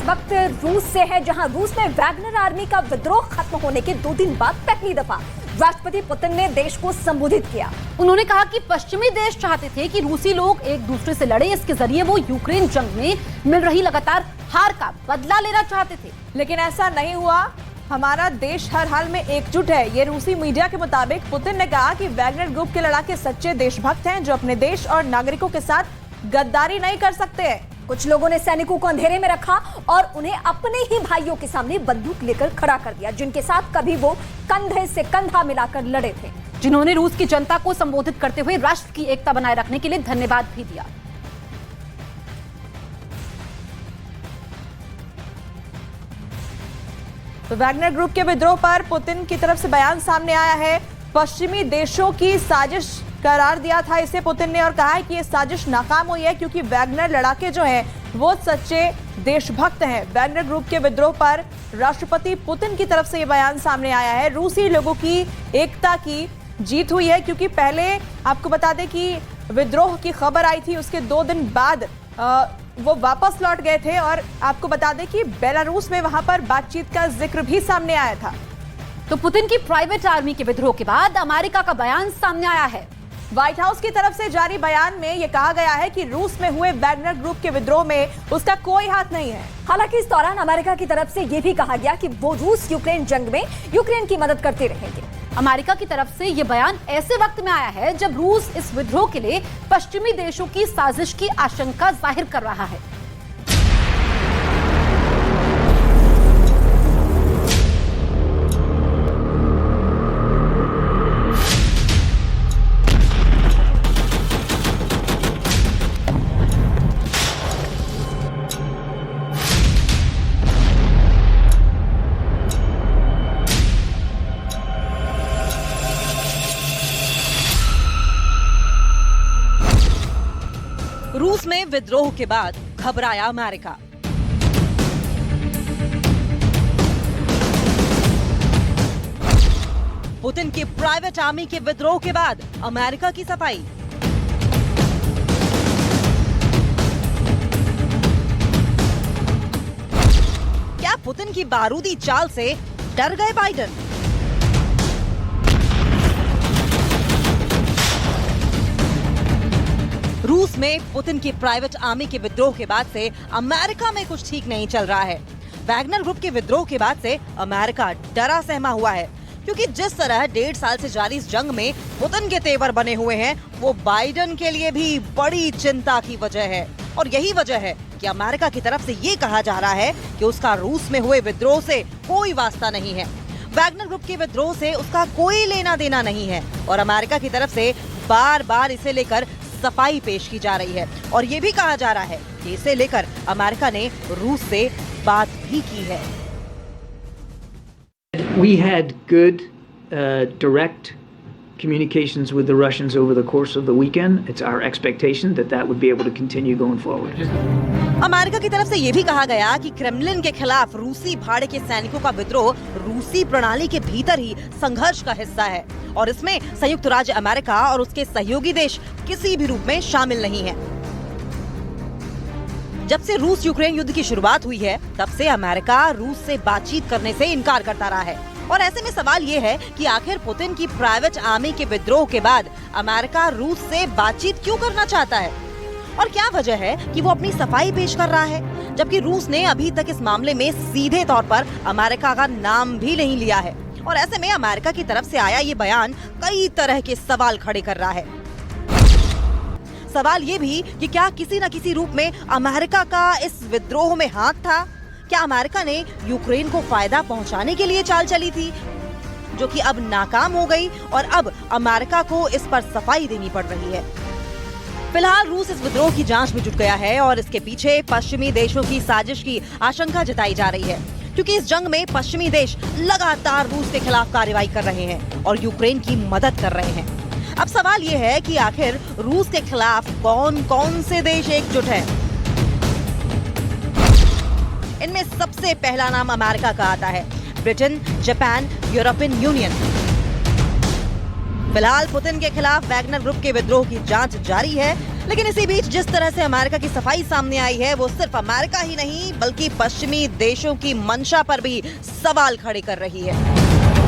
वक्त रूस से है, जहां रूस में वैगनर आर्मी का विद्रोह खत्म होने के 2 दिन बाद पहली दफा राष्ट्रपति पुतिन ने देश को संबोधित किया। उन्होंने कहा कि पश्चिमी देश चाहते थे कि रूसी लोग एक दूसरे से लड़े, इसके जरिए वो यूक्रेन जंग में मिल रही लगातार हार का बदला लेना चाहते थे, लेकिन ऐसा नहीं हुआ। हमारा देश हर हाल में एकजुट है। ये रूसी मीडिया के मुताबिक पुतिन ने कहा कि वैगनर ग्रुप के लड़ाके सच्चे देशभक्त हैं जो अपने देश और नागरिकों के साथ गद्दारी नहीं कर सकते। कुछ लोगों ने सैनिकों को अंधेरे में रखा और उन्हें अपने ही भाइयों के सामने बंदूक लेकर खड़ा कर दिया, जिनके साथ कभी वो कंधे से कंधा मिलाकर लड़े थे, जिन्होंने रूस की जनता को संबोधित करते हुए राष्ट्र की एकता बनाए रखने के लिए धन्यवाद भी दिया। तो वैगनर ग्रुप के विद्रोह पर पुतिन की तरफ से बयान सामने आया है। पश्चिमी देशों की साजिश करार दिया था इसे पुतिन ने, और कहा है कि ये साजिश नाकाम हुई है क्योंकि वैगनर लड़ाके जो हैं वो सच्चे देशभक्त हैं। वैगनर ग्रुप के विद्रोह पर राष्ट्रपति पुतिन की तरफ से ये बयान सामने आया है। रूसी लोगों की एकता की जीत हुई है, क्योंकि पहले आपको बता दें कि विद्रोह की खबर आई थी, उसके 2 दिन बाद वो वापस लौट गए थे। और आपको बता दें कि बेलारूस में वहां पर बातचीत का जिक्र भी सामने आया था। तो पुतिन की प्राइवेट आर्मी के विद्रोह के बाद अमेरिका का बयान सामने आया है। व्हाइट हाउस की तरफ से जारी बयान में यह कहा गया है कि रूस में हुए वैगनर ग्रुप के विद्रोह में उसका कोई हाथ नहीं है। हालांकि इस दौरान अमेरिका की तरफ से यह भी कहा गया कि वो रूस यूक्रेन जंग में यूक्रेन की मदद करते रहेंगे। अमेरिका की तरफ से यह बयान ऐसे वक्त में आया है जब रूस इस विद्रोह के लिए पश्चिमी देशों की साजिश की आशंका जाहिर कर रहा है। रूस में विद्रोह के बाद घबराया अमेरिका। पुतिन की प्राइवेट आर्मी के विद्रोह के बाद अमेरिका की सफाई। क्या पुतिन की बारूदी चाल से डर गए बाइडेन? रूस में पुतिन की प्राइवेट आर्मी के विद्रोह के बाद से अमेरिका में कुछ ठीक नहीं चल रहा है। वैगनर ग्रुप के विद्रोह के बाद से अमेरिका डरा सहमा हुआ है, क्योंकि जिस तरह 1.5 साल से जारी इस जंग में पुतिन के तेवर बने हुए हैं, वो बाइडेन के लिए भी बड़ी चिंता की वजह है। और यही वजह है कि अमेरिका की तरफ से ये कहा जा रहा है कि उसका रूस में हुए विद्रोह से कोई वास्ता नहीं है, वैगनर ग्रुप के विद्रोह से उसका कोई लेना देना नहीं है। और अमेरिका की तरफ से बार बार इसे लेकर सफाई पेश की जा रही है, और ये भी कहा जा रहा है कि इसे लेकर अमेरिका ने रूस से बात भी की है। We had good direct communications with the Russians over the course of the weekend. It's our expectation that that would be able to continue going forward. America की तरफ से ये भी कहा गया कि क्रेमलिन के खिलाफ रूसी भाड़े के सैनिकों का विद्रोह रूसी प्रणाली के भीतर ही संघर्ष का हिस्सा है, और इसमें संयुक्त राज्य अमेरिका और उसके सहयोगी देश किसी भी रूप में शामिल नहीं है। जब से रूस यूक्रेन युद्ध की शुरुआत हुई है, तब से अमेरिका रूस से बातचीत करने से इनकार करता रहा है। और ऐसे में सवाल ये है कि आखिर पुतिन की प्राइवेट आर्मी के विद्रोह के बाद अमेरिका रूस से बातचीत क्यों करना चाहता है, और क्या वजह है कि वो अपनी सफाई पेश कर रहा है, जबकि रूस ने अभी तक इस मामले में सीधे तौर पर अमेरिका का नाम भी नहीं लिया है। और ऐसे में अमेरिका की तरफ से आया ये बयान कई तरह के सवाल खड़े कर रहा है। सवाल ये भी कि क्या किसी न किसी रूप में अमेरिका का इस विद्रोह में हाथ था? क्या अमेरिका ने यूक्रेन को फायदा पहुंचाने के लिए चाल चली थी, जो कि अब नाकाम हो गई, और अब अमेरिका को इस पर सफाई देनी पड़ रही है? फिलहाल रूस इस विद्रोह की जांच में जुट गया है, और इसके पीछे पश्चिमी देशों की साजिश की आशंका जताई जा रही है, क्योंकि इस जंग में पश्चिमी देश लगातार रूस के खिलाफ कार्रवाई कर रहे हैं और यूक्रेन की मदद कर रहे हैं। अब सवाल ये है कि आखिर रूस के खिलाफ कौन कौन से देश एकजुट हैं? इनमें सबसे पहला नाम अमेरिका का आता है, ब्रिटेन, जापान, यूरोपियन यूनियन। फिलहाल पुतिन के खिलाफ वैगनर ग्रुप के विद्रोह की जांच जारी है, लेकिन इसी बीच जिस तरह से अमेरिका की सफाई सामने आई है वो सिर्फ अमेरिका ही नहीं बल्कि पश्चिमी देशों की मंशा पर भी सवाल खड़े कर रही है।